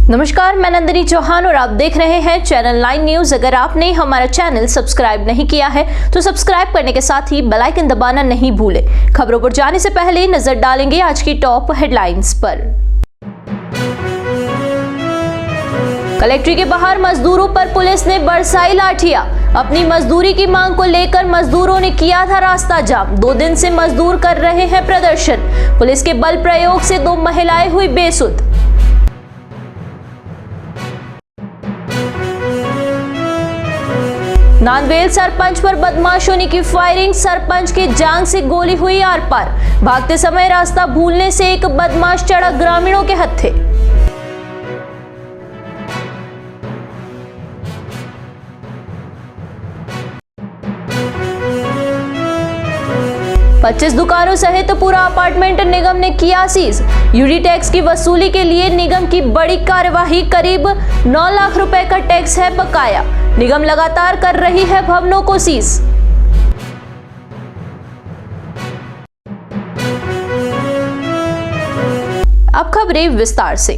नमस्कार, मैं नंदिनी चौहान और आप देख रहे हैं चैनल 9 न्यूज। अगर आपने हमारा चैनल सब्सक्राइब नहीं किया है तो सब्सक्राइब करने के साथ ही बेल आइकन दबाना नहीं भूलें। खबरों पर जाने से पहले नजर डालेंगे आज की टॉप हेडलाइंस पर। कलेक्ट्री के बाहर मजदूरों पर पुलिस ने बरसाई लाठियां। अपनी मजदूरी की मांग को लेकर मजदूरों ने किया था रास्ता जाम। 2 दिन से मजदूर कर रहे हैं प्रदर्शन। पुलिस के बल प्रयोग से 2 महिलाएं हुई बेसुध। नांदवेल सरपंच पर बदमाशों ने की फायरिंग। सरपंच की जांग से गोली हुई आर पार। भागते समय रास्ता भूलने से एक बदमाश चढ़ा ग्रामीणों के हत्थे। पच्चीस दुकानों सहित पूरा अपार्टमेंट निगम ने किया सीज। यूडी टैक्स की वसूली के लिए निगम की बड़ी कार्यवाही। करीब 9 लाख रुपए का टैक्स है बकाया। निगम लगातार कर रही है भवनों को सीज। अब खबरें विस्तार से।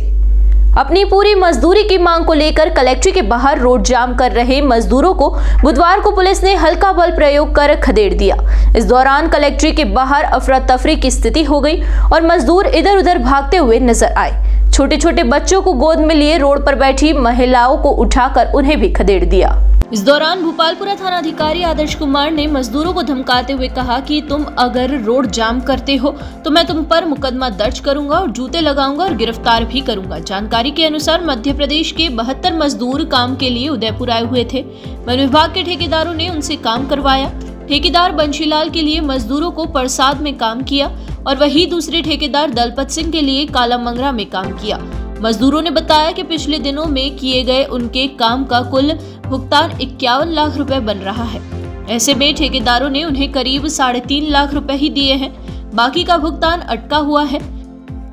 अपनी पूरी मजदूरी की मांग को लेकर कलेक्ट्री के बाहर रोड जाम कर रहे मजदूरों को बुधवार को पुलिस ने हल्का बल प्रयोग कर खदेड़ दिया। इस दौरान कलेक्ट्री के बाहर अफरा तफरी की स्थिति हो गई और मजदूर इधर उधर भागते हुए नजर आए। छोटे छोटे बच्चों को गोद में लिए रोड पर बैठी महिलाओं को उठाकर उन्हें भी खदेड़ दिया। इस दौरान भोपालपुरा थानाधिकारी आदर्श कुमार ने मजदूरों को धमकाते हुए कहा कि तुम अगर रोड जाम करते हो तो मैं तुम पर मुकदमा दर्ज करूंगा और जूते लगाऊंगा और गिरफ्तार भी करूंगा। जानकारी के अनुसार मध्य प्रदेश के 72 मजदूर काम के लिए उदयपुर आए हुए थे। वन विभाग के ठेकेदारों ने उनसे काम करवाया। ठेकेदार बंशीलाल के लिए मजदूरों को परसाद में काम किया और वही दूसरे ठेकेदार दलपत सिंह के लिए कालामंगरा में काम किया। मजदूरों ने बताया कि पिछले दिनों में किए गए उनके काम का कुल भुगतान 51 लाख रुपए बन रहा है। ऐसे में ठेकेदारों ने उन्हें करीब 3.5 लाख रुपए ही दिए हैं। बाकी का भुगतान अटका हुआ है।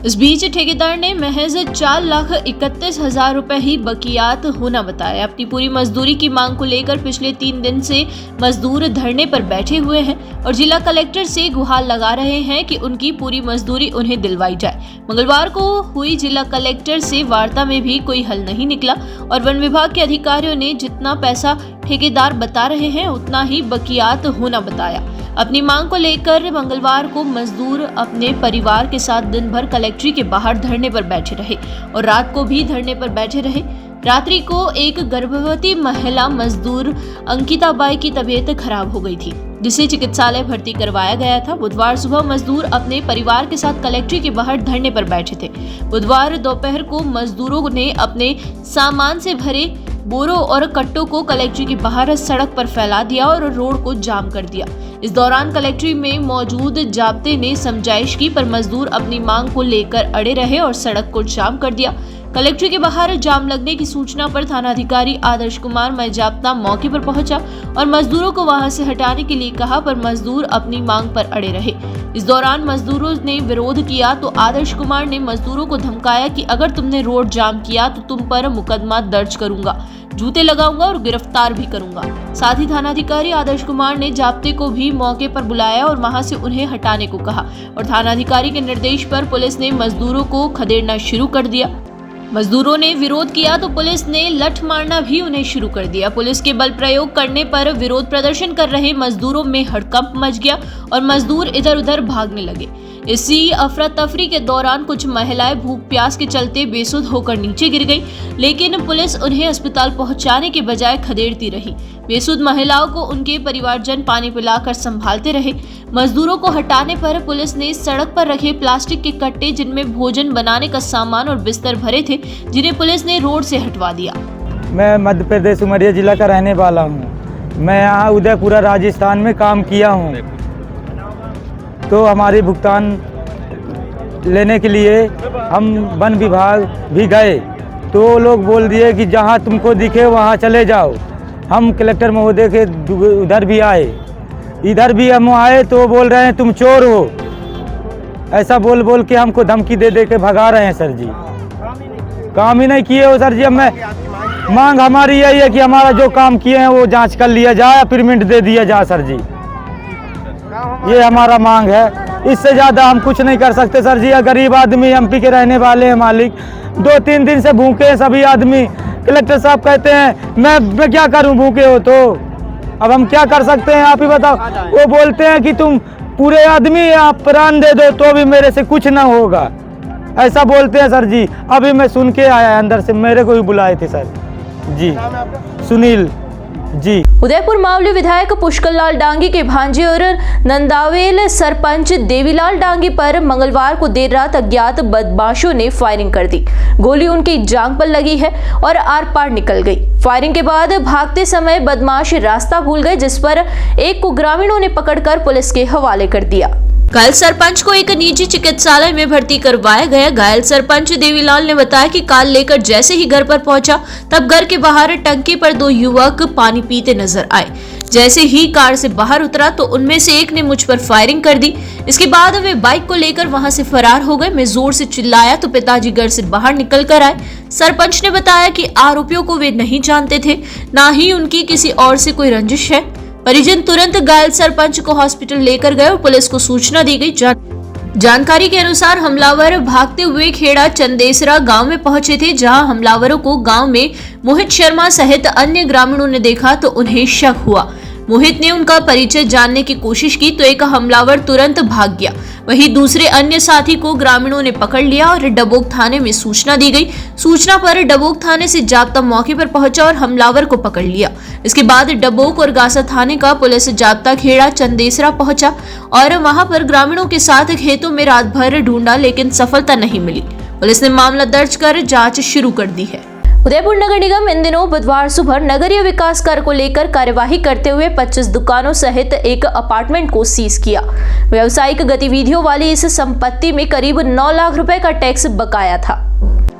इस बीच ठेकेदार ने महज 4,31,000 रुपए ही बकियात होना बताया। अपनी पूरी मजदूरी की मांग को लेकर पिछले 3 दिन से मजदूर धरने पर बैठे हुए हैं और जिला कलेक्टर से गुहार लगा रहे हैं कि उनकी पूरी मजदूरी उन्हें दिलवाई जाए। मंगलवार को हुई जिला कलेक्टर से वार्ता में भी कोई हल नहीं निकला और वन विभाग के अधिकारियों ने जितना पैसा ठेकेदार बता रहे हैं उतना ही बकियात होना बताया। अपनी मांग को लेकर मंगलवार को मजदूर अपने परिवार के साथ दिन भर कलेक्ट्री के बाहर धरने पर बैठे रहे और रात को भी धरने पर बैठे रहे। रात्रि को एक गर्भवती महिला मजदूर अंकिता बाई की तबीयत खराब हो गई थी, जिसे चिकित्सालय भर्ती करवाया गया था। बुधवार सुबह मजदूर अपने परिवार के साथ कलेक्ट्री के बाहर धरने पर बैठे थे। बुधवार दोपहर को मजदूरों ने अपने सामान से भरे बोरों और कट्टों को कलेक्ट्री के बाहर सड़क पर फैला दिया और रोड को जाम कर दिया। इस दौरान कलेक्ट्री में मौजूद जाब्ते ने समझाइश की पर मजदूर अपनी मांग को लेकर अड़े रहे और सड़क को जाम कर दिया। कलेक्ट्री के बाहर जाम लगने की सूचना पर थानाधिकारी आदर्श कुमार जाब्ता मौके पर पहुंचा और मजदूरों को वहां से हटाने के लिए कहा पर मजदूर अपनी मांग पर अड़े रहे। इस दौरान मजदूरों ने विरोध किया तो आदर्श कुमार ने मजदूरों को धमकाया कि अगर तुमने रोड जाम किया तो तुम पर मुकदमा दर्ज करूंगा, जूते लगाऊंगा और गिरफ्तार भी करूंगा। साथ ही थानाधिकारी आदर्श कुमार ने जाब्ते को भी मौके पर बुलाया और वहां से उन्हें हटाने को कहा और थानाधिकारी के निर्देश पर पुलिस ने मजदूरों को खदेड़ना शुरू कर दिया। मजदूरों ने विरोध किया तो पुलिस ने लठ मारना भी उन्हें शुरू कर दिया। पुलिस के बल प्रयोग करने पर विरोध प्रदर्शन कर रहे मजदूरों में हड़कंप मच गया और मजदूर इधर उधर भागने लगे। इसी अफरा तफरी के दौरान कुछ महिलाएं भूख प्यास के चलते बेसुध होकर नीचे गिर गईं, लेकिन पुलिस उन्हें अस्पताल पहुंचाने के बजाय खदेड़ती रही। बेसुध महिलाओं को उनके परिवारजन पानी पिलाकर संभालते रहे। मजदूरों को हटाने पर पुलिस ने सड़क पर रखे प्लास्टिक के कट्टे जिनमें भोजन बनाने का सामान और बिस्तर भरे थे, जिन्हें पुलिस ने रोड से हटवा दिया। मैं मध्य प्रदेश उमरिया जिला का रहने वाला हूँ। मैं यहाँ उदयपुरा राजस्थान में काम किया हूँ। तो हमारी भुगतान लेने के लिए हम वन विभाग भी गए तो वो लोग बोल दिए कि जहाँ तुमको दिखे वहाँ चले जाओ। हम कलेक्टर महोदय के उधर भी आए, इधर भी हम आए तो बोल रहे हैं तुम चोर हो। ऐसा बोल बोल के हमको धमकी दे दे के भगा रहे हैं सर जी। काम ही नहीं किए हो सर जी। अब मैं मांग हमारी यही है कि हमारा जो काम किए हैं वो जांच कर लिया जाए, पेमेंट दे दिया जाए सर जी। ये हमारा मांग है। इससे ज़्यादा हम कुछ नहीं कर सकते सर जी। गरीब आदमी एमपी के रहने वाले हैं मालिक, 2-3 दिन से भूखे हैं सभी आदमी। कलेक्टर साहब कहते हैं मैं क्या करूं, भूखे हो तो अब हम क्या कर सकते हैं, आप ही बताओ। वो बोलते हैं कि तुम पूरे आदमी आप प्राण दे दो तो भी मेरे से कुछ ना होगा, ऐसा बोलते हैं सर जी। अभी मैं सुन के आया अंदर से, मेरे को भी बुलाए थे सर जी। सुनील जी। उदयपुर मावली विधायक पुष्कर लाल डांगी के भांजे और नंदावेल सरपंच देवीलाल डांगी पर मंगलवार को देर रात अज्ञात बदमाशों ने फायरिंग कर दी। गोली उनकी जांघ पर लगी है और आर पार निकल गई। फायरिंग के बाद भागते समय बदमाश रास्ता भूल गए, जिस पर एक को ग्रामीणों ने पकड़कर पुलिस के हवाले कर दिया। घायल सरपंच को एक निजी चिकित्सालय में भर्ती करवाया गया। घायल सरपंच देवीलाल ने बताया कि कार लेकर जैसे ही घर पर पहुंचा तब घर के बाहर टंकी पर 2 युवक पानी पीते नजर आए। जैसे ही कार से बाहर उतरा तो उनमें से एक ने मुझ पर फायरिंग कर दी। इसके बाद वे बाइक को लेकर वहां से फरार हो गए। मैं जोर से चिल्लाया तो पिताजी घर से बाहर निकल कर आए। सरपंच ने बताया कि आरोपियों को वे नहीं जानते थे, ना ही उनकी किसी और से कोई रंजिश है। परिजन तुरंत घायल सरपंच को हॉस्पिटल लेकर गए और पुलिस को सूचना दी गई। जानकारी के अनुसार हमलावर भागते हुए खेड़ा चंदेसरा गांव में पहुंचे थे, जहां हमलावरों को गांव में मोहित शर्मा सहित अन्य ग्रामीणों ने देखा तो उन्हें शक हुआ। मोहित ने उनका परिचय जानने की कोशिश की तो एक हमलावर तुरंत भाग गया। वहीं दूसरे अन्य साथी को ग्रामीणों ने पकड़ लिया और डबोक थाने में सूचना दी गई। सूचना पर डबोक थाने से जाब्ता मौके पर पहुंचा और हमलावर को पकड़ लिया। इसके बाद डबोक और गासा थाने का पुलिस जाब्ता खेड़ा चंदेसरा पहुंचा और वहां पर ग्रामीणों के साथ खेतों में रात भर ढूंढा, लेकिन सफलता नहीं मिली। पुलिस ने मामला दर्ज कर जांच शुरू कर दी है। उदयपुर नगर निगम इन दिनों बुधवार सुबह नगरीय विकास कार्य को लेकर कार्यवाही करते हुए 25 दुकानों सहित एक अपार्टमेंट को सीज किया। व्यावसायिक गतिविधियों वाली इस संपत्ति में करीब 9 लाख रुपए का टैक्स बकाया था।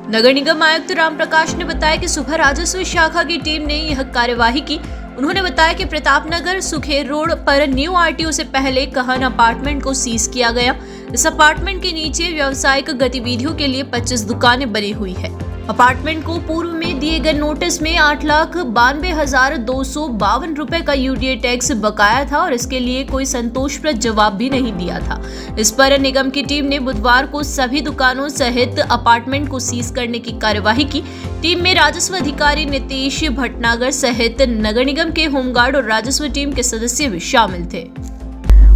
नगर निगम आयुक्त राम प्रकाश ने बताया कि सुबह राजस्व शाखा की टीम ने यह कार्यवाही की। उन्होंने बताया कि प्रतापनगर सुखेर रोड पर न्यू आरटीओ से पहले कहन अपार्टमेंट को सीज किया गया। इस अपार्टमेंट के नीचे व्यावसायिक गतिविधियों के लिए 25 दुकानें बनी हुई है। अपार्टमेंट को पूर्व में दिए गए नोटिस में 8,92,252 रुपए का यूडीए टैक्स बकाया था और इसके लिए कोई संतोषप्रद जवाब भी नहीं दिया था। इस पर निगम की टीम ने बुधवार को सभी दुकानों सहित अपार्टमेंट को सीज करने की कार्यवाही की। टीम में राजस्व अधिकारी नीतीश भटनागर सहित नगर निगम के होमगार्ड और राजस्व टीम के सदस्य भी शामिल थे।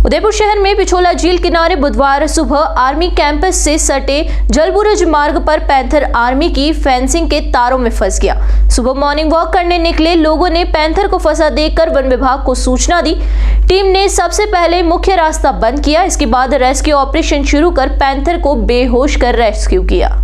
उदयपुर शहर में पिछोला झील किनारे बुधवार सुबह आर्मी कैंपस से सटे जलबुर्ज मार्ग पर पैंथर आर्मी की फेंसिंग के तारों में फंस गया। सुबह मॉर्निंग वॉक करने निकले लोगों ने पैंथर को फंसा देखकर वन विभाग को सूचना दी। टीम ने सबसे पहले मुख्य रास्ता बंद किया। इसके बाद रेस्क्यू ऑपरेशन शुरू कर पैंथर को बेहोश कर रेस्क्यू किया।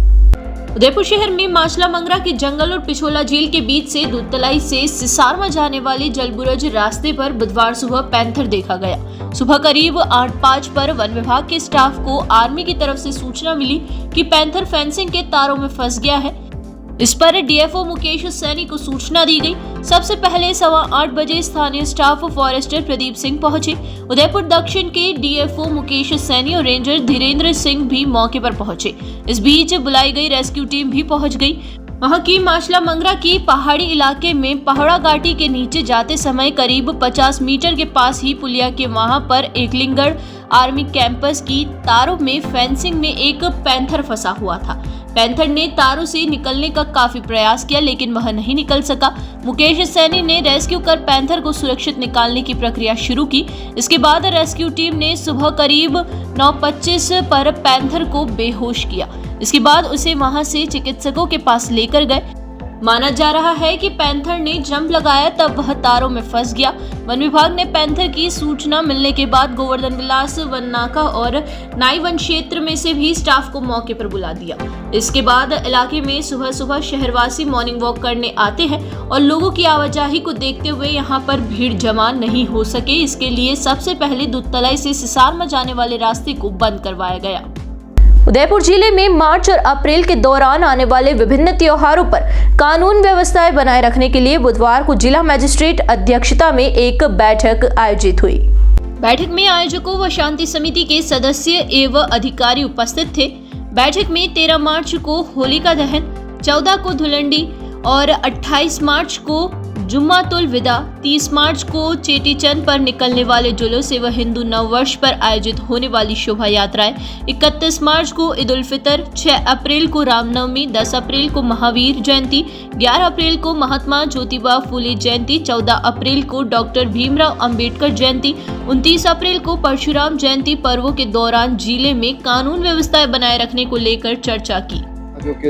उदयपुर शहर में माचला मंगरा के जंगल और पिछोला झील के बीच से दूधतलाई से सिसारमा जाने वाले जलबुर्ज रास्ते पर बुधवार सुबह पैंथर देखा गया। सुबह करीब 8:05 पर वन विभाग के स्टाफ को आर्मी की तरफ से सूचना मिली कि पैंथर फेंसिंग के तारों में फंस गया है। इस पर डीएफओ मुकेश सैनी को सूचना दी गई। सबसे पहले 8:15 बजे स्थानीय स्टाफ फॉरेस्टर प्रदीप सिंह पहुंचे। उदयपुर दक्षिण के डीएफओ मुकेश सैनी और रेंजर धीरेन्द्र सिंह भी मौके पर पहुंचे। इस बीच बुलाई गई रेस्क्यू टीम भी पहुंच गई। वहां की माचला मंगरा की पहाड़ी इलाके में पहाड़ा घाटी के नीचे जाते समय करीब 50 मीटर के पास ही पुलिया के वहां पर एकलिंगगढ़ आर्मी कैंपस की तारों में फेंसिंग में एक पैंथर फंसा हुआ था। पैंथर ने तारों से निकलने का काफी प्रयास किया, लेकिन वह नहीं निकल सका। मुकेश सैनी ने रेस्क्यू कर पैंथर को सुरक्षित निकालने की प्रक्रिया शुरू की। इसके बाद रेस्क्यू टीम ने सुबह करीब 9:25 पर पैंथर को बेहोश किया। इसके बाद उसे वहां से चिकित्सकों के पास लेकर गए। माना जा रहा है कि पैंथर ने जंप लगाया तब वह तारों में फंस गया। वन विभाग ने पैंथर की सूचना मिलने के बाद गोवर्धन विलास वन नाका और नाई वन क्षेत्र में से भी स्टाफ को मौके पर बुला दिया। इसके बाद इलाके में सुबह सुबह शहरवासी मॉर्निंग वॉक करने आते हैं और लोगों की आवाजाही को देखते हुए यहां पर भीड़ जमा नहीं हो सके, इसके लिए सबसे पहले दूधतलाई से सिसारमा जाने वाले रास्ते को बंद करवाया गया। उदयपुर जिले में मार्च और अप्रैल के दौरान आने वाले विभिन्न त्योहारों पर कानून व्यवस्थाएं बनाए रखने के लिए बुधवार को जिला मजिस्ट्रेट अध्यक्षता में एक बैठक आयोजित हुई। बैठक में आयोजकों व शांति समिति के सदस्य एवं अधिकारी उपस्थित थे। बैठक में 13 मार्च को होलिका दहन, 14 को धुलंडी और 28 मार्च को जुम्मातुल विदा 30 मार्च को चेटीचंद पर निकलने वाले जुलूस व हिंदू नववर्ष पर आयोजित होने वाली शोभा यात्राएं, 31 मार्च को ईद उल फितर, 6 अप्रैल को रामनवमी, 10 अप्रैल को महावीर जयंती, 11 अप्रैल को महात्मा ज्योतिबा फूले जयंती, 14 अप्रैल को डॉक्टर भीमराव अंबेडकर जयंती, 29 अप्रैल को परशुराम जयंती पर्वों के दौरान जिले में कानून व्यवस्थाएं बनाए रखने को लेकर चर्चा की।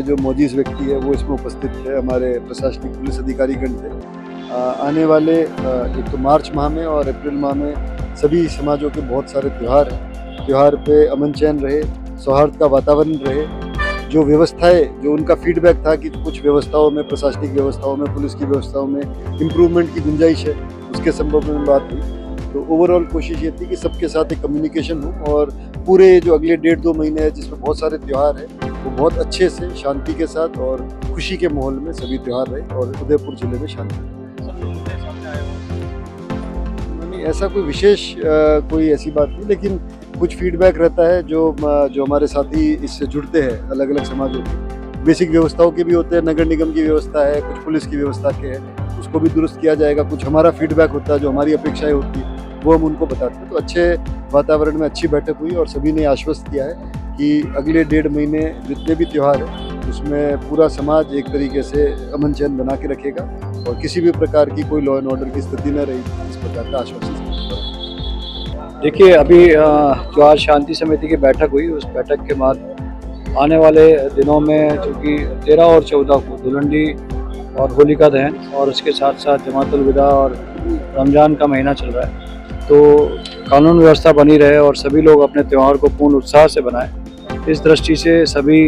जो मोजीज व्यक्ति है वो इसमें उपस्थित थे, हमारे प्रशासनिक पुलिस अधिकारीगण थे। आने वाले एक तो मार्च माह में और अप्रैल माह में सभी समाजों के बहुत सारे त्यौहार हैं। त्यौहार पे अमन चैन रहे, सौहार्द का वातावरण रहे। जो व्यवस्थाएं, जो उनका फीडबैक था कि कुछ व्यवस्थाओं में, प्रशासनिक व्यवस्थाओं में, पुलिस की व्यवस्थाओं में इम्प्रूवमेंट की गुंजाइश है, उसके संबंध में बात हुई। तो ओवरऑल कोशिश ये थी कि सबके साथ एक कम्युनिकेशन हो और पूरे जो अगले 1.5-2 महीने हैं जिसमें बहुत सारे त्यौहार हैं, वो बहुत अच्छे से शांति के साथ और खुशी के माहौल में सभी त्यौहार रहे और उदयपुर जिले में शांति। ऐसा कोई विशेष कोई ऐसी बात नहीं, लेकिन कुछ फीडबैक रहता है जो हमारे साथी इससे जुड़ते हैं, अलग अलग समाजों की बेसिक व्यवस्थाओं के भी होते हैं। नगर निगम की व्यवस्था है, कुछ पुलिस की व्यवस्था के हैं, उसको भी दुरुस्त किया जाएगा। कुछ हमारा फीडबैक होता है, जो हमारी अपेक्षाएं होती है वो हम उनको बताते हैं। तो अच्छे वातावरण में अच्छी बैठक हुई और सभी ने आश्वस्त किया है कि अगले 1.5 महीने जितने भी त्यौहार हैं उसमें पूरा समाज एक तरीके से अमन चैन बना के रखेगा और किसी भी प्रकार की कोई लॉ एंड ऑर्डर की स्थिति न रहेगी, इस प्रकार का आश्वासन। देखिए, अभी जो आज शांति समिति की बैठक हुई, उस बैठक के बाद आने वाले दिनों में चूँकि 13 और 14 को धुलंडी और होलिका दहन और उसके साथ साथ जमातुल विदा और रमज़ान का महीना चल रहा है, तो कानून व्यवस्था बनी रहे और सभी लोग अपने त्यौहार को पूर्ण उत्साह से बनाएं। इस दृष्टि से सभी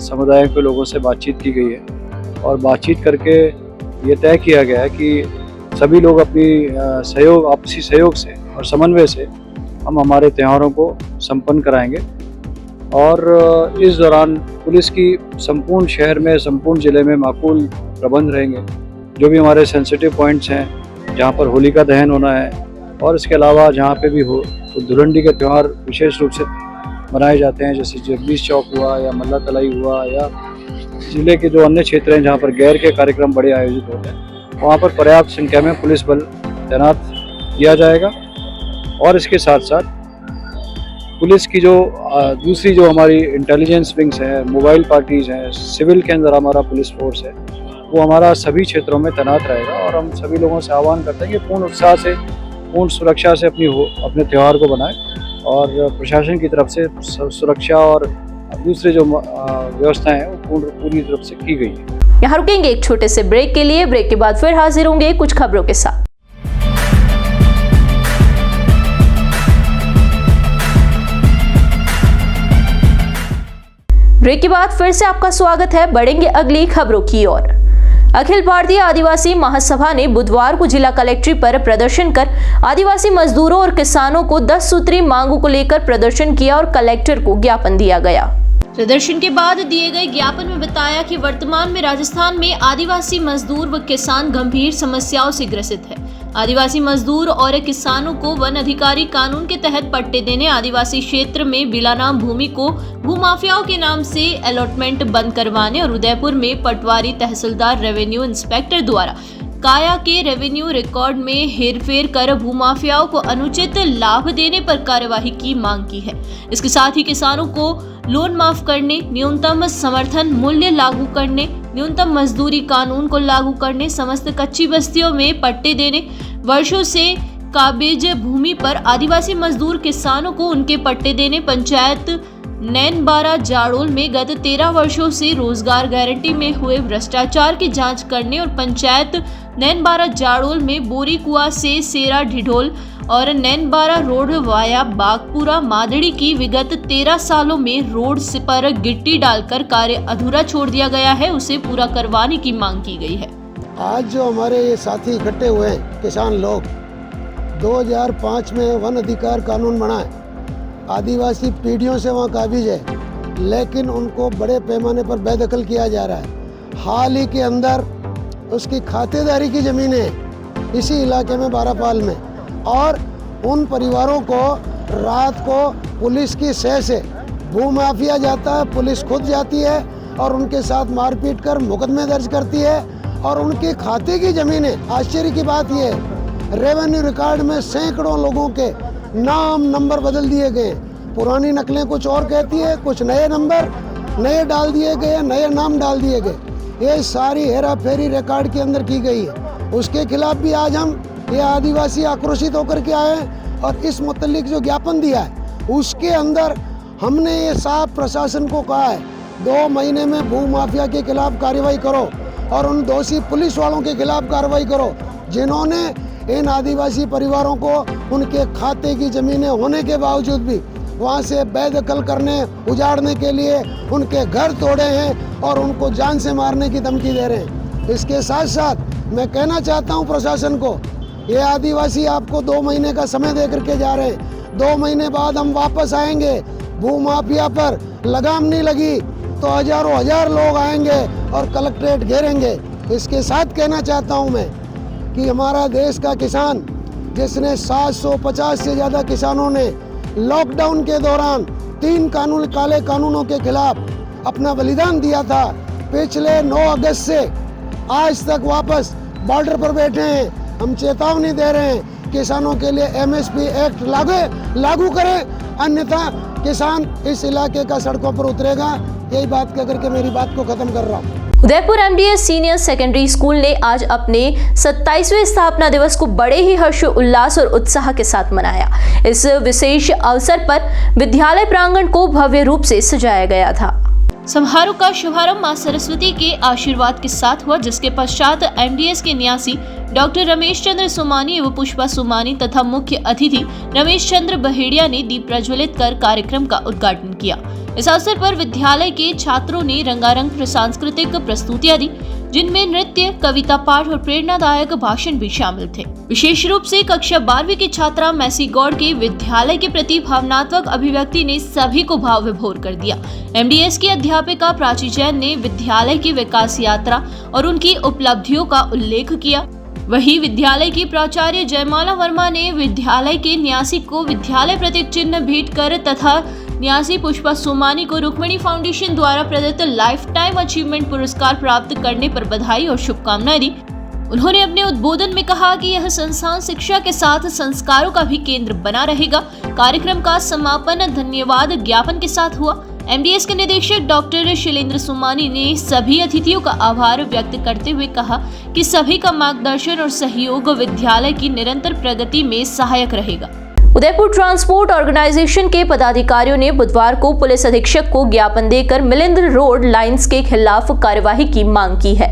समुदायों के लोगों से बातचीत की गई है और बातचीत करके ये तय किया गया है कि सभी लोग अपनी आपसी सहयोग से और समन्वय से हम हमारे त्योहारों को संपन्न कराएंगे। और इस दौरान पुलिस की संपूर्ण शहर में, संपूर्ण ज़िले में माकूल प्रबंध रहेंगे। जो भी हमारे सेंसिटिव पॉइंट्स हैं जहाँ पर होलिका दहन होना है और इसके अलावा जहाँ पे भी हो तो धुलंडी के त्यौहार विशेष रूप से मनाए जाते हैं, जैसे जगदीश चौक हुआ या मल्ला तलाई हुआ या ज़िले के जो अन्य क्षेत्र हैं जहाँ पर गैर के कार्यक्रम बड़े आयोजित होते हैं, वहाँ पर पर्याप्त संख्या में पुलिस बल तैनात किया जाएगा। और इसके साथ साथ पुलिस की जो दूसरी जो हमारी इंटेलिजेंस विंग्स हैं, मोबाइल पार्टीज़ हैं, सिविल के अंदर हमारा पुलिस फोर्स है, वो हमारा सभी क्षेत्रों में तैनात रहेगा। और हम सभी लोगों से आह्वान करते हैं कि पूर्ण उत्साह से, पूर्ण सुरक्षा से अपने त्यौहार को बनाएं और प्रशासन की तरफ से सुरक्षा और दूसरे जो व्यवस्थाएं हैं वो पूरी तरफ से की गई है। यहाँ रुकेंगे एक छोटे से ब्रेक के लिए। ब्रेक के बाद फिर हाजिर होंगे कुछ खबरों के साथ। ब्रेक के बाद फिर से आपका स्वागत है। बढ़ेंगे अगली खबरों की ओर। अखिल भारतीय आदिवासी महासभा ने बुधवार को जिला कलेक्ट्रेट पर प्रदर्शन कर आदिवासी मजदूरों और किसानों को 10 सूत्री मांगों को लेकर प्रदर्शन किया और कलेक्टर को ज्ञापन दिया गया। प्रदर्शन के बाद दिए गए ज्ञापन में बताया कि वर्तमान में राजस्थान में आदिवासी मजदूर व किसान गंभीर समस्याओं से ग्रसित है। आदिवासी मजदूर और किसानों को वन अधिकारी कानून के तहत पट्टे देने, आदिवासी क्षेत्र में बिलानाम भूमि को भूमाफियाओं के नाम से अलॉटमेंट बंद करवाने और उदयपुर में पटवारी, तहसीलदार, रेवेन्यू इंस्पेक्टर द्वारा काया के रेवेन्यू रिकॉर्ड में हेरफेर कर भूमाफियाओं को अनुचित लाभ देने पर कार्यवाही की मांग की है। इसके साथ ही किसानों को लोन माफ करने, न्यूनतम समर्थन मूल्य लागू करने, न्यूनतम मजदूरी कानून को लागू करने, समस्त कच्ची बस्तियों में पट्टे देने, वर्षों से काबिज भूमि पर आदिवासी मजदूर किसानों को उनके पट्टे देने, पंचायत नैनबारा जाड़ोल में गत 13 वर्षों से रोजगार गारंटी में हुए भ्रष्टाचार की जांच करने और पंचायत नैनबारा जाड़ोल में बोरी कुआ से सेरा ढिढोल और नैनबारा रोड वाया बागपुरा मादड़ी की विगत 13 सालों में रोड पर गिट्टी डालकर कार्य अधूरा छोड़ दिया गया है, उसे पूरा करवाने की मांग की गई है। आज जो हमारे ये साथी इकट्ठे हुए हैं किसान लोग, 2005 में वन अधिकार कानून बना है, आदिवासी पीढ़ियों से वहाँ काबिज है, लेकिन उनको बड़े पैमाने पर बेदखल किया जा रहा है। हाल ही के अंदर उसकी खातेदारी की ज़मीनें हैं इसी इलाके में, बारापाल में, और उन परिवारों को रात को पुलिस की सह से भूमाफिया जाता है, पुलिस खुद जाती है और उनके साथ मारपीट कर मुकदमे दर्ज करती है और उनके खाते की ज़मीनें, आश्चर्य की बात ये है, रेवेन्यू रिकॉर्ड में सैकड़ों लोगों के नाम नंबर बदल दिए गए। पुरानी नकलें कुछ और कहती है, कुछ नए नंबर नए डाल दिए गए, नए नाम डाल दिए गए। ये सारी हेरा फेरी रिकॉर्ड के अंदर की गई है। उसके खिलाफ भी आज हम ये आदिवासी आक्रोशित होकर के आए हैं और इस मुतल्लिक जो ज्ञापन दिया है उसके अंदर हमने ये साफ प्रशासन को कहा है 2 महीने में भू माफिया के खिलाफ कार्रवाई करो और उन दोषी पुलिस वालों के खिलाफ कार्रवाई करो जिन्होंने इन आदिवासी परिवारों को उनके खाते की ज़मीनें होने के बावजूद भी वहाँ से बेदखल करने, उजाड़ने के लिए उनके घर तोड़े हैं और उनको जान से मारने की धमकी दे रहे हैं। इसके साथ साथ मैं कहना चाहता हूँ प्रशासन को, ये आदिवासी आपको 2 महीने का समय दे करके जा रहे हैं। 2 महीने बाद हम वापस आएंगे। भू माफिया पर लगाम नहीं लगी तो हजारों हजार लोग आएंगे और कलेक्ट्रेट घेरेंगे। इसके साथ कहना चाहता हूँ मैं कि हमारा देश का किसान, जिसने 750 से ज़्यादा किसानों ने लॉकडाउन के दौरान 3 काले कानूनों के खिलाफ अपना बलिदान दिया था, पिछले 9 अगस्त से आज तक वापस बॉर्डर पर बैठे हैं। हम चेतावनी दे रहे हैं किसानों के लिए MSP एक्ट लागू करें, अन्यथा किसान इस इलाके का सड़कों पर उतरेगा। यही बात कह करके मेरी बात को खत्म कर रहा हूँ। Udaipur MDS senior secondary school ने आज अपने 27वें स्थापना दिवस को बड़े ही हर्ष उल्लास और उत्साह के साथ मनाया। इस विशेष अवसर पर विद्यालय प्रांगण को भव्य रूप से सजाया गया था। समारोह का शुभारंभ मां सरस्वती के आशीर्वाद के साथ हुआ, जिसके पश्चात MDS के न्यासी डॉक्टर रमेश चंद्र सोमानी एवं पुष्पा सोमानी तथा मुख्य अतिथि रमेश चंद्र बहेड़िया ने दीप प्रज्वलित कर कार्यक्रम का उद्घाटन किया। इस अवसर पर विद्यालय के छात्रों ने रंगारंग सांस्कृतिक प्रस्तुतियां दी, जिनमें नृत्य, कविता पाठ और प्रेरणादायक भाषण भी शामिल थे। विशेष रूप से कक्षा 12वीं की छात्रा मैसी गौड़ के विद्यालय के प्रति भावनात्मक अभिव्यक्ति ने सभी को भाव विभोर कर दिया। MDS की अध्यापिका प्राची जैन ने विद्यालय की विकास यात्रा और उनकी उपलब्धियों का उल्लेख किया। वहीं विद्यालय की प्राचार्य जयमाला वर्मा ने विद्यालय के न्यासी को विद्यालय प्रतीक चिन्ह भेंट कर तथा न्यासी पुष्पा सोमानी को रुक्मिणी फाउंडेशन द्वारा प्रदत्त लाइफ टाइम अचीवमेंट पुरस्कार प्राप्त करने पर बधाई और शुभकामनाएं दी। उन्होंने अपने उद्बोधन में कहा कि यह संस्थान शिक्षा के साथ संस्कारों का भी केंद्र बना रहेगा। कार्यक्रम का समापन धन्यवाद ज्ञापन के साथ हुआ। MDS के निदेशक डॉक्टर शैलेंद्र सोमानी ने सभी अतिथियों का आभार व्यक्त करते हुए कहा कि सभी का मार्गदर्शन और सहयोग विद्यालय की निरंतर प्रगति में सहायक रहेगा। उदयपुर ट्रांसपोर्ट ऑर्गेनाइजेशन के पदाधिकारियों ने बुधवार को पुलिस अधीक्षक को ज्ञापन देकर मिलिंद रोड लाइंस के खिलाफ कार्यवाही की मांग की है।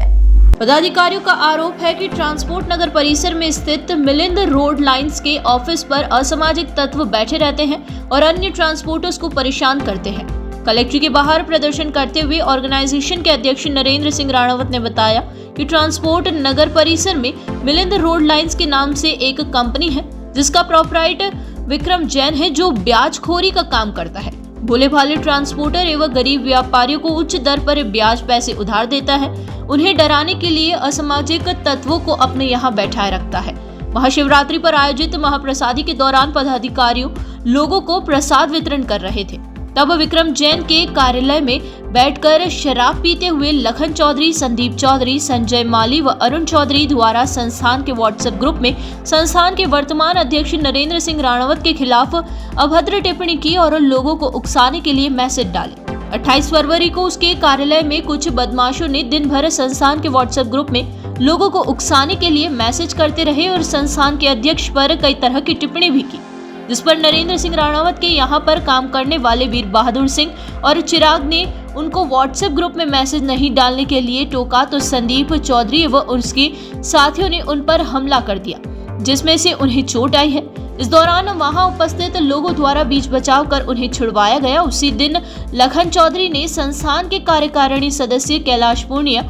पदाधिकारियों का आरोप है कि ट्रांसपोर्ट नगर परिसर में स्थित मिलिंद रोड लाइंस के ऑफिस पर असामाजिक तत्व बैठे रहते हैं और अन्य ट्रांसपोर्टर्स को परेशान करते हैं। कलेक्ट्री के बाहर प्रदर्शन करते हुए ऑर्गेनाइजेशन के अध्यक्ष नरेंद्र सिंह राणावत ने बताया कि ट्रांसपोर्ट नगर परिसर में मिलिंद रोड लाइंस के नाम से एक कंपनी है, जिसका प्रोपराइटर विक्रम जैन है, जो ब्याजखोरी का काम करता है। भोले भाले ट्रांसपोर्टर एवं गरीब व्यापारियों को उच्च दर पर ब्याज पैसे उधार देता है। उन्हें डराने के लिए असामाजिक तत्वों को अपने यहाँ बैठाए रखता है। महाशिवरात्रि पर आयोजित महाप्रसादी के दौरान पदाधिकारियों लोगों को प्रसाद वितरण कर रहे थे। तब विक्रम जैन के कार्यालय में बैठकर शराब पीते हुए लखन चौधरी, संदीप चौधरी, संजय माली व अरुण चौधरी द्वारा संस्थान के व्हाट्सएप ग्रुप में संस्थान के वर्तमान अध्यक्ष नरेंद्र सिंह राणावत के खिलाफ अभद्र टिप्पणी की और लोगों को उकसाने के लिए मैसेज डाले। 28 फरवरी को उसके कार्यालय में कुछ बदमाशों ने दिन भर संस्थान के व्हाट्सएप ग्रुप में लोगों को उकसाने के लिए मैसेज करते रहे और संस्थान के अध्यक्ष पर कई तरह की टिप्पणी भी की, जिस पर नरेंद्र सिंह राणावत के यहाँ पर काम करने वाले वीर बहादुर सिंह और चिराग ने उनको व्हाट्सएप ग्रुप में मैसेज नहीं डालने के लिए टोका तो संदीप चौधरी व उसके साथियों ने उन पर हमला कर दिया, जिसमें से उन्हें चोट आई है। इस दौरान वहां उपस्थित लोगों द्वारा बीच बचाव कर उन्हें छुड़वाया गया। उसी दिन लखन चौधरी ने संस्थान के कार्यकारिणी सदस्य कैलाश पूर्णिया,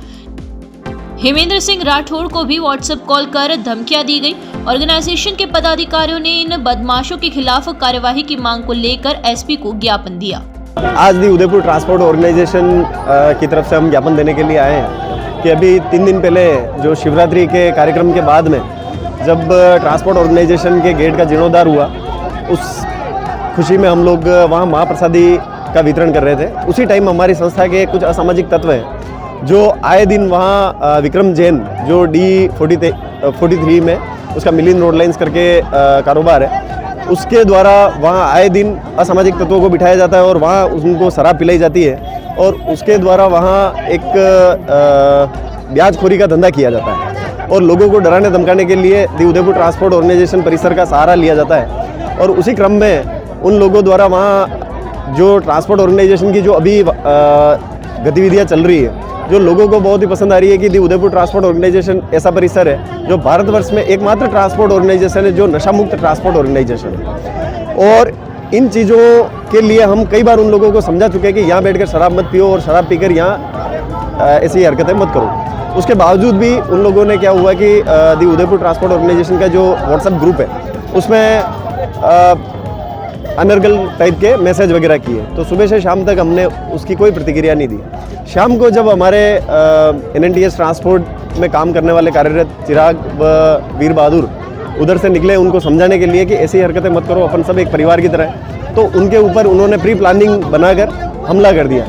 हेमेंद्र सिंह राठौड़ को भी व्हाट्सएप कॉल कर धमकियां दी गई। ऑर्गेनाइजेशन के पदाधिकारियों ने इन बदमाशों के खिलाफ कार्यवाही की मांग को लेकर SP को ज्ञापन दिया। आज भी उदयपुर ट्रांसपोर्ट ऑर्गेनाइजेशन की तरफ से हम ज्ञापन देने के लिए आए हैं कि अभी 3 दिन पहले जो शिवरात्रि के कार्यक्रम के बाद में जब ट्रांसपोर्ट ऑर्गेनाइजेशन के गेट का जीर्णोद्धार हुआ, उस खुशी में हम लोग वहाँ महाप्रसादी का वितरण कर रहे थे। उसी टाइम हमारी संस्था के कुछ असामाजिक तत्व हैं जो आए दिन वहाँ विक्रम जैन जो D43 में उसका मिलियन रोड लाइन्स करके कारोबार है, उसके द्वारा वहाँ आए दिन असामाजिक तत्वों को बिठाया जाता है और वहाँ उनको शराब पिलाई जाती है और उसके द्वारा वहाँ एक ब्याजखोरी का धंधा किया जाता है और लोगों को डराने धमकाने के लिए दी उदयपुर ट्रांसपोर्ट ऑर्गेनाइजेशन परिसर का सहारा लिया जाता है। और उसी क्रम में उन लोगों द्वारा वहाँ जो ट्रांसपोर्ट ऑर्गेनाइजेशन की जो अभी गतिविधियाँ चल रही है, जो लोगों को बहुत ही पसंद आ रही है कि दी उदयपुर ट्रांसपोर्ट ऑर्गेनाइजेशन ऐसा परिसर है जो भारतवर्ष में एकमात्र ट्रांसपोर्ट ऑर्गेनाइजेशन है जो नशा मुक्त ट्रांसपोर्ट ऑर्गेनाइजेशन है। और इन चीज़ों के लिए हम कई बार उन लोगों को समझा चुके हैं कि यहाँ बैठकर शराब मत पियो और शराब पीकर यहाँ ऐसी हरकतें मत करो। उसके बावजूद भी उन लोगों ने क्या हुआ कि दी उदयपुर ट्रांसपोर्ट ऑर्गेनाइजेशन का जो व्हाट्सएप ग्रुप है उसमें अनर्गल टाइप के मैसेज वगैरह किए, तो सुबह से शाम तक हमने उसकी कोई प्रतिक्रिया नहीं दी। शाम को जब हमारे NNTS ट्रांसपोर्ट में काम करने वाले कार्यरत चिराग व वीर बहादुर उधर से निकले उनको समझाने के लिए कि ऐसी हरकतें मत करो, अपन सब एक परिवार की तरह है, तो उनके ऊपर उन्होंने प्री प्लानिंग बनाकर हमला कर दिया।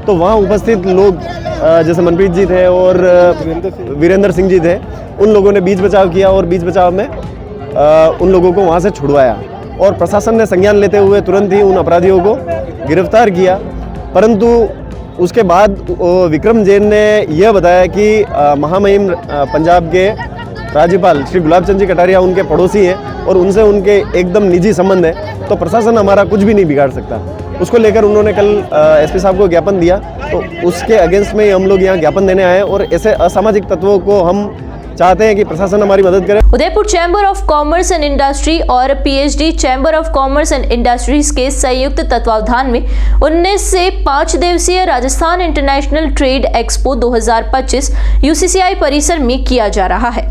तो वहाँ उपस्थित लोग जैसे मनप्रीत जी थे और वीरेंद्र सिंह जी थे, उन लोगों ने बीच बचाव किया और बीच बचाव में उन लोगों को वहाँ से छुड़वाया और प्रशासन ने संज्ञान लेते हुए तुरंत ही उन अपराधियों को गिरफ्तार किया। परंतु उसके बाद विक्रम जैन ने यह बताया कि महामहिम पंजाब के राज्यपाल श्री गुलाब चंद जी कटारिया उनके पड़ोसी हैं और उनसे उनके एकदम निजी संबंध है, तो प्रशासन हमारा कुछ भी नहीं बिगाड़ सकता। उसको लेकर उन्होंने कल SP साहब को ज्ञापन दिया, तो उसके अगेंस्ट में हम लोग यहाँ ज्ञापन देने आए और ऐसे असामाजिक तत्वों को हम चाहते हैं कि प्रशासन हमारी मदद करे। Udaipur chamber of commerce and industry और PhD chamber of commerce and industries के संयुक्त तत्वावधान में 19 से 5 दिवसीय Rajasthan international trade expo 2025 UCCI परिसर में किया जा रहा है।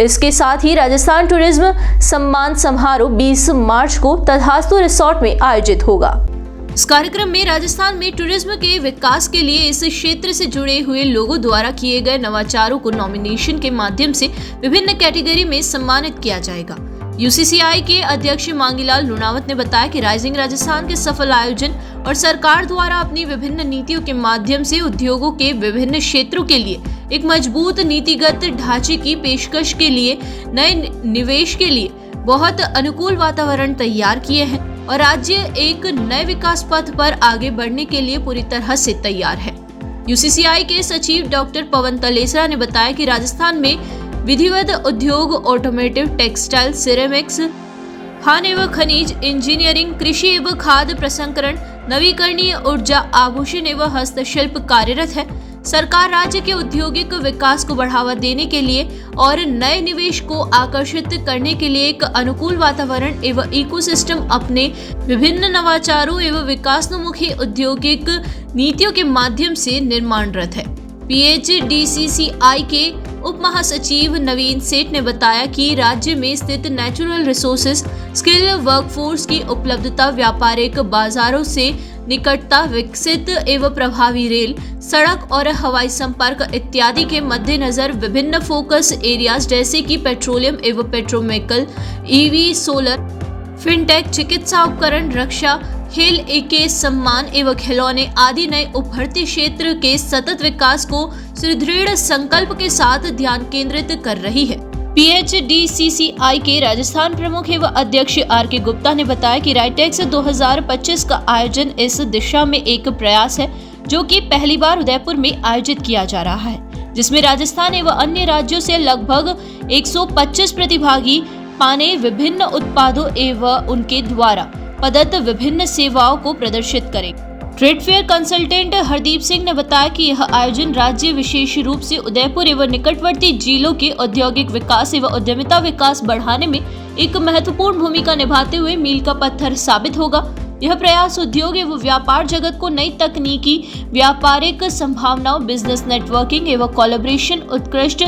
इसके साथ ही राजस्थान टूरिज्म सम्मान समारोह 20 मार्च को तथास्तु रिसोर्ट में आयोजित होगा। इस कार्यक्रम में राजस्थान में टूरिज्म के विकास के लिए इस क्षेत्र से जुड़े हुए लोगों द्वारा किए गए नवाचारों को नॉमिनेशन के माध्यम से विभिन्न कैटेगरी में सम्मानित किया जाएगा। UCCI के अध्यक्ष मांगीलाल लुणावत ने बताया कि राइजिंग राजस्थान के सफल आयोजन और सरकार द्वारा अपनी विभिन्न नीतियों के माध्यम से उद्योगों के विभिन्न क्षेत्रों के लिए एक मजबूत नीतिगत ढांचे की पेशकश के लिए नए निवेश के लिए बहुत अनुकूल वातावरण तैयार किए हैं और राज्य एक नए विकास पथ पर आगे बढ़ने के लिए पूरी तरह से तैयार है। UCCI के सचिव डॉक्टर पवन तलेसरा ने बताया कि राजस्थान में विधिवत उद्योग, ऑटोमोटिव, टेक्सटाइल, सिरेमिक्स, खान एवं खनिज, इंजीनियरिंग, कृषि एवं खाद्य प्रसंस्करण, नवीकरणीय ऊर्जा, आभूषण एवं हस्तशिल्प कार्यरत है। सरकार राज्य के औद्योगिक विकास को बढ़ावा देने के लिए और नए निवेश को आकर्षित करने के लिए एक अनुकूल वातावरण एवं इकोसिस्टम अपने विभिन्न नवाचारों एवं विकासोन्मुखी औद्योगिक नीतियों के माध्यम से निर्माणरत है। PHDCCI के उप महासचिव नवीन सेठ ने बताया कि राज्य में स्थित नेचुरल रिसोर्सेज, स्किल वर्कफोर्स की उपलब्धता, व्यापारिक बाजारों से निकटता, विकसित एवं प्रभावी रेल, सड़क और हवाई संपर्क इत्यादि के मद्देनजर विभिन्न फोकस एरियाज जैसे कि पेट्रोलियम एवं पेट्रोकेमिकल, EV, सोलर, फिनटेक, चिकित्सा उपकरण, रक्षा, खेल के सम्मान एवं खिलौने आदि नए उभरते क्षेत्र के सतत विकास को सुदृढ़ संकल्प के साथ ध्यान केंद्रित कर रही है। PHDCCI के राजस्थान प्रमुख एवं अध्यक्ष RK गुप्ता ने बताया कि राइटेक्स 2025 का आयोजन इस दिशा में एक प्रयास है जो कि पहली बार उदयपुर में आयोजित किया जा रहा है, जिसमें राजस्थान एवं अन्य राज्यों से लगभग 125 प्रतिभागी पाने विभिन्न उत्पादों एवं उनके द्वारा प्रदत्त विभिन्न सेवाओं को प्रदर्शित करेंगे। Trade fair consultant Hardeep Singh ने बताया कि यह आयोजन राज्य विशेष रूप से उदयपुर एवं निकटवर्ती जिलों के औद्योगिक विकास एवं उद्यमिता विकास बढ़ाने में एक महत्वपूर्ण भूमिका निभाते हुए मील का पत्थर साबित होगा। यह प्रयास उद्योग एवं व्यापार जगत को नई तकनीकी, व्यापारिक संभावनाओं, बिजनेस नेटवर्किंग एवं कोलैबोरेशन, उत्कृष्ट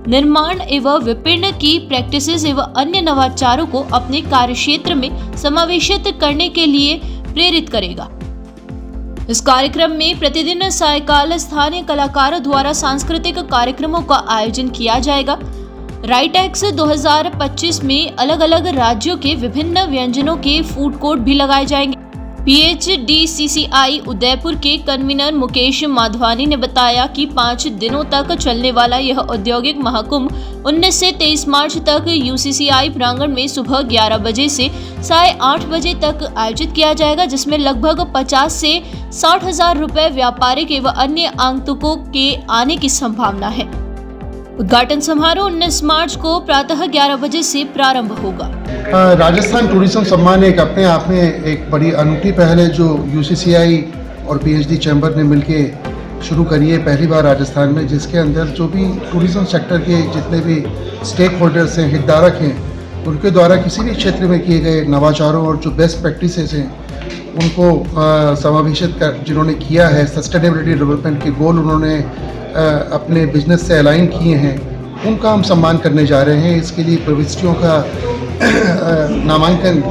निर्माण एवं विपणन की प्रैक्टिसेस एवं अन्य नवाचारों को अपने कार्यक्षेत्र में समावेशित करने के लिए प्रेरित करेगा। इस कार्यक्रम में प्रतिदिन सायकाल स्थानीय कलाकारों द्वारा सांस्कृतिक कार्यक्रमों का आयोजन किया जाएगा। राइटेक्स 2025 में अलग अलग राज्यों के विभिन्न व्यंजनों के फूड कोर्ट भी लगाए जाएंगे। PHDCCI उदयपुर के कन्वीनर मुकेश माधवानी ने बताया कि 5 दिनों तक चलने वाला यह औद्योगिक महाकुंभ 19 से 23 मार्च तक UCCI प्रांगण में सुबह 11 बजे से 8:30 बजे तक आयोजित किया जाएगा, जिसमें लगभग 50 से 60 हजार रुपए व्यापारिक एवं अन्य आगंतुकों के आने की संभावना है। उद्घाटन समारोह 19 मार्च को प्रातः 11 बजे से प्रारंभ होगा। राजस्थान टूरिज्म सम्मान एक अपने आप में एक बड़ी अनूठी पहल है जो UCCI और PhD चैम्बर ने मिलके शुरू करी है पहली बार राजस्थान में, जिसके अंदर जो भी टूरिज्म सेक्टर के जितने भी स्टेक होल्डर्स हैं, हितधारक हैं, उनके द्वारा किसी भी क्षेत्र में किए गए नवाचारों और जो बेस्ट प्रैक्टिसेस हैं उनको समावेशित कर जिन्होंने किया है, सस्टेनेबिलिटी डेवलपमेंट के गोल उन्होंने अपने बिजनेस से अलाइन किए हैं, उनका हम सम्मान करने जा रहे हैं। इसके लिए प्रविष्टियों का नामांकन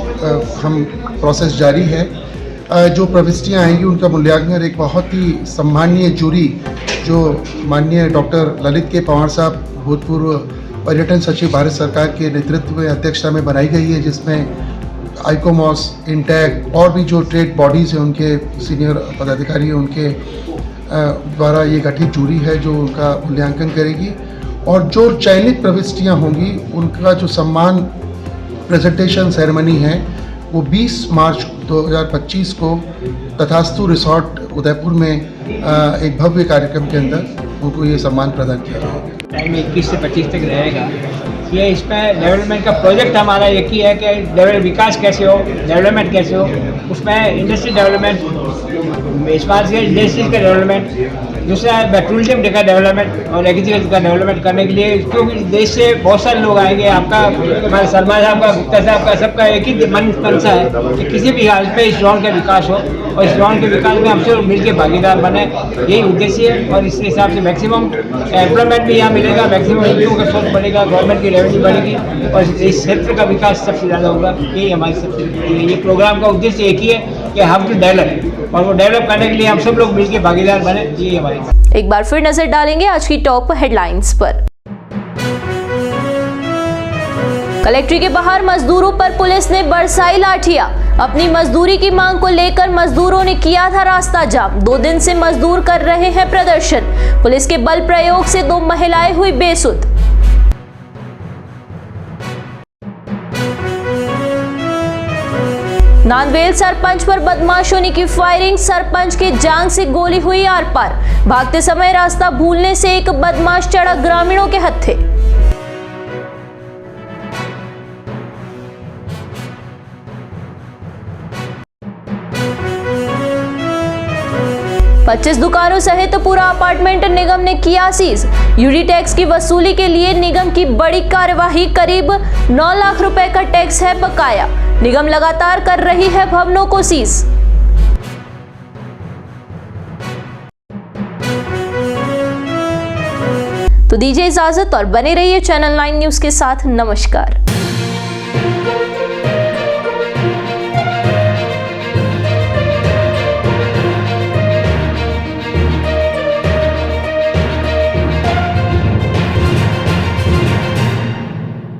हम प्रोसेस जारी है। जो प्रविष्टियाँ आएंगी उनका मूल्यांकन एक बहुत ही सम्मानीय जूरी जो माननीय डॉक्टर ललित के पवार साहब भूतपूर्व पर्यटन सचिव भारत सरकार के नेतृत्व में अध्यक्षता में बनाई गई है, जिसमें आइकोमॉस, इंटैक और भी जो ट्रेड बॉडीज़ हैं उनके सीनियर पदाधिकारी हैं उनके द्वारा ये गठित जूरी है जो उनका मूल्यांकन करेगी। और जो चयनित प्रविष्टियाँ होंगी उनका जो सम्मान प्रेजेंटेशन सेरेमनी है वो 20 मार्च 2025 को तथास्तु रिसोर्ट उदयपुर में एक भव्य कार्यक्रम के अंदर उनको ये सम्मान प्रदान किया जाएगा। टाइम 21 से 25 तक रहेगा। ये इसमें डेवलपमेंट का प्रोजेक्ट हमारा एक ही है कि विकास कैसे हो, डेवलपमेंट कैसे हो। उसमें industry development, smart city industries का डेवलपमेंट, दूसरा टूरिज्म का डेवलपमेंट और एग्रीकल्चर का डेवलपमेंट करने के लिए, क्योंकि देश से बहुत सारे लोग आएंगे। आपका, हमारे शर्मा साहब का, गुप्ता साहब का, सबका एक ही मनसा है कि किसी भी हाल पे इस जोन का विकास हो और इस जोन के विकास में हम सब मिलकर भागीदार बने, यही उद्देश्य है। और इस हिसाब से मैक्सिमम एम्प्लॉयमेंट भी यहाँ मिलेगा, मैक्सिमम इनकम का सोर्स बढ़ेगा, गवर्नमेंट की रेवेन्यू बढ़ेगी और इस क्षेत्र का विकास सबसे ज़्यादा होगा। यही हमारी सबसे ये प्रोग्राम का उद्देश्य एक ही है कि हम टू डेवलप, और वो डेवलप करने के लिए हम सब लोग मिलकर भागीदार बने, यही हमारी। एक बार फिर नजर डालेंगे आज की टॉप हेडलाइंस पर। कलेक्ट्री के बाहर मजदूरों पर पुलिस ने बरसाई लाठियां। अपनी मजदूरी की मांग को लेकर मजदूरों ने किया था रास्ता जाम। 2 दिन से मजदूर कर रहे हैं प्रदर्शन। पुलिस के बल प्रयोग से 2 महिलाएं हुई बेसुध। नांदवेल सरपंच पर बदमाशों ने की फायरिंग। सरपंच की जांग से गोली हुई आर पार। भागते समय रास्ता भूलने से एक बदमाश चढ़ा ग्रामीणों के हत्थे। पच्चीस दुकानों सहित पूरा अपार्टमेंट निगम ने किया सीज। यूडी टैक्स की वसूली के लिए निगम की बड़ी कार्यवाही। करीब 9 लाख रुपए का टैक्स है बकाया। निगम लगातार कर रही है भवनों को सीज। तो दीजिए इजाजत और बने रहिए चैनल 9 न्यूज के साथ। नमस्कार।